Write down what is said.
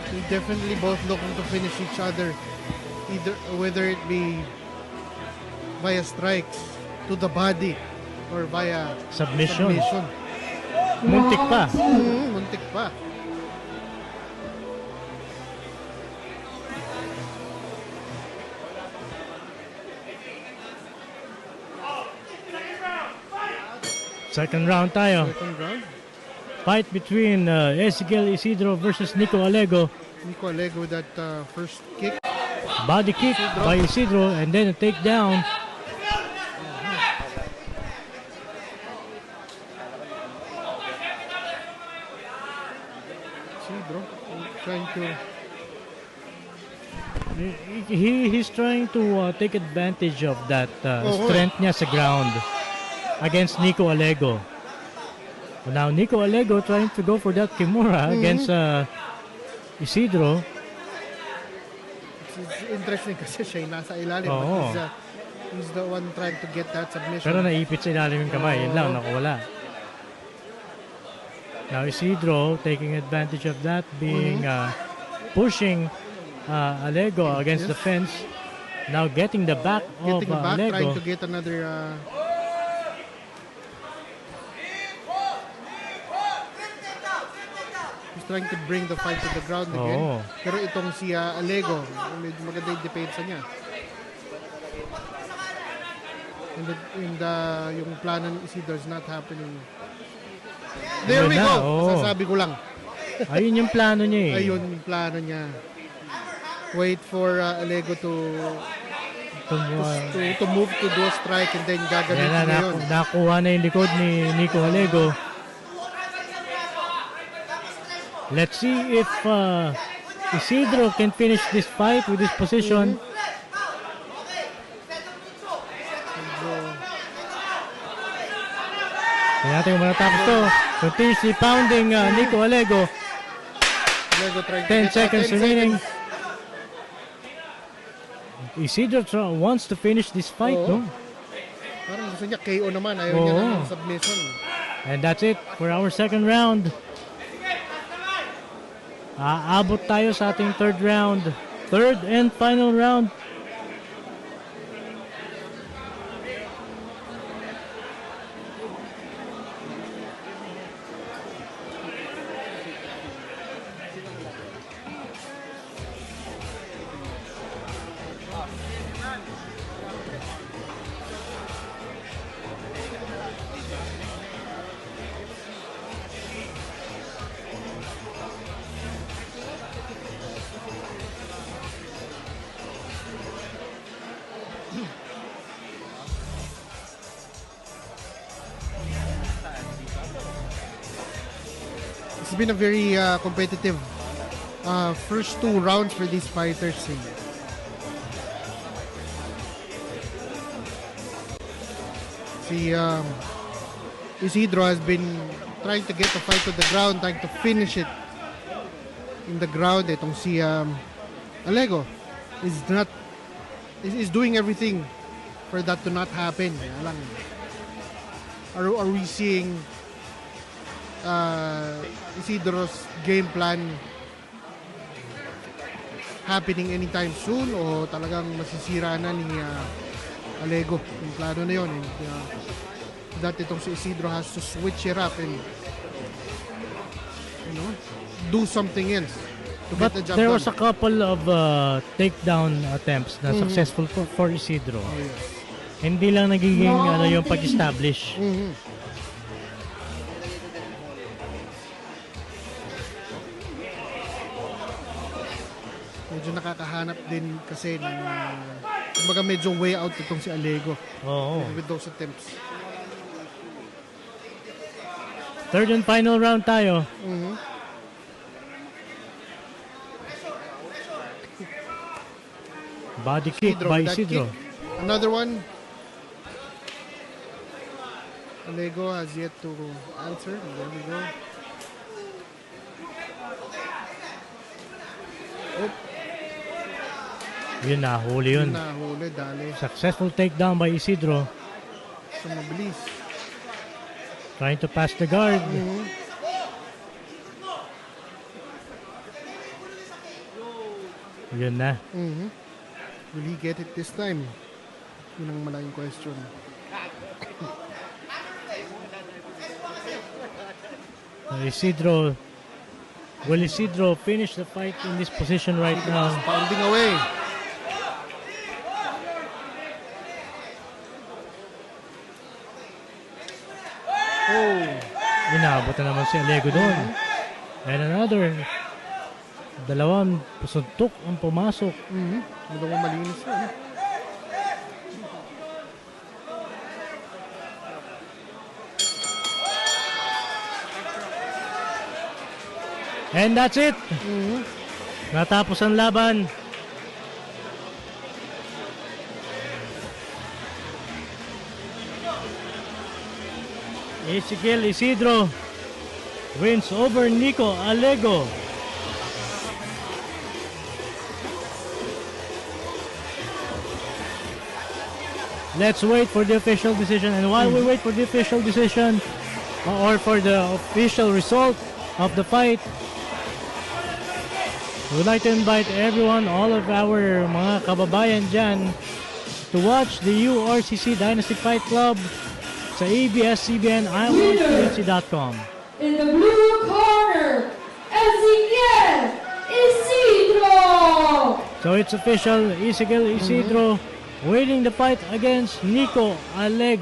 They definitely both looking to finish each other, either whether it be via strikes to the body or via Submission. submission. Muntik pa. Muntik pa. Second round tayo. Second round. Fight between Ezekiel Isidro versus Nico Alego. Nico Alego with that first kick. Body kick by Isidro and then a takedown. Isidro trying to... He's trying to take advantage of that strength niya sa ground against Nico Alego. Now Nico Alego trying to go for that Kimura against Isidro. It's interesting kasi siya yung nasa ilalim. Oo. But he's the one trying to get that submission. Pero naipit sa ilalim yung kamay. Yun lang, nakawala. Now Isidro taking advantage of that, being pushing Alego against the fence. Now getting the back of Getting the back, Alego. trying to get another... he's trying to bring the fight to the ground again. Oo. Pero itong si Alego, medyo maganda yung depensa niya. And yung plano ni Isidro is not happening. There Ayun we na, go! oo. Sasabi ko lang. Ayun yung plano niya eh. Ayun yung plano niya. Wait for Alego to move to do a strike and then gagamitin Yan na, niya yun. nakuha na yung likod ni Nico Alego. Let's see if Isidro can finish this fight with this position. Kaya natin kung matatapos to. Continuously pounding Nico Alego. Alego trying to 10 get seconds 10 remaining. seconds. Isidro wants to finish this fight, Oo. no? Parang gusto niya KO naman. Ayaw niya Oo. ng submission. And that's it for our second round. Aabot tayo sa ating third round. Third and final round. It's been a very competitive first two rounds for these fighters. Si Isidro has been trying to get the fight to the ground, trying to finish it in the ground. Itong si Alego is doing everything for that to not happen. Alam, are we seeing Isidro's game plan happening anytime soon o talagang masisira na ni Alego yung plano na yun, and that itong si Isidro has to switch it up and do something else to But get the job there done. was a couple of takedown attempts na successful for Isidro. Oh, yes. Hindi lang nagiging yung pag-establish. Medyo nakakahanap din kasi ng kumbaga medyo way out itong si Alego Oo. with those attempts. Third and final round tayo. Body kick Isidro by with that Isidro. kick. Another one. Alego has yet to answer. There we go. Yun na, huli yun. Nahuli, dali. Successful takedown by Isidro. So mabilis. Trying to pass the guard. Yun na. Will he get it this time? Yun ang malaking question. Isidro. Will Isidro finish the fight in this position right now? Pounding away. Oh. Inaabot na naman si Alego doon. And another. Dalawang suntok ang pumasok. Dalawang malinis na. And that's it. Natapos ang laban. Ezekiel Isidro wins over Nico Alego. Let's wait for the official decision. And while we wait for the official decision or for the official result of the fight, we would like to invite everyone, all of our mga kababayan dyan, to watch the URCC Dynasty Fight Club sa ABS-CBN iWatchUFC.com. In the blue corner, Ezekiel Isidro! So it's official, Ezekiel Isidro winning the fight against Nico Alego.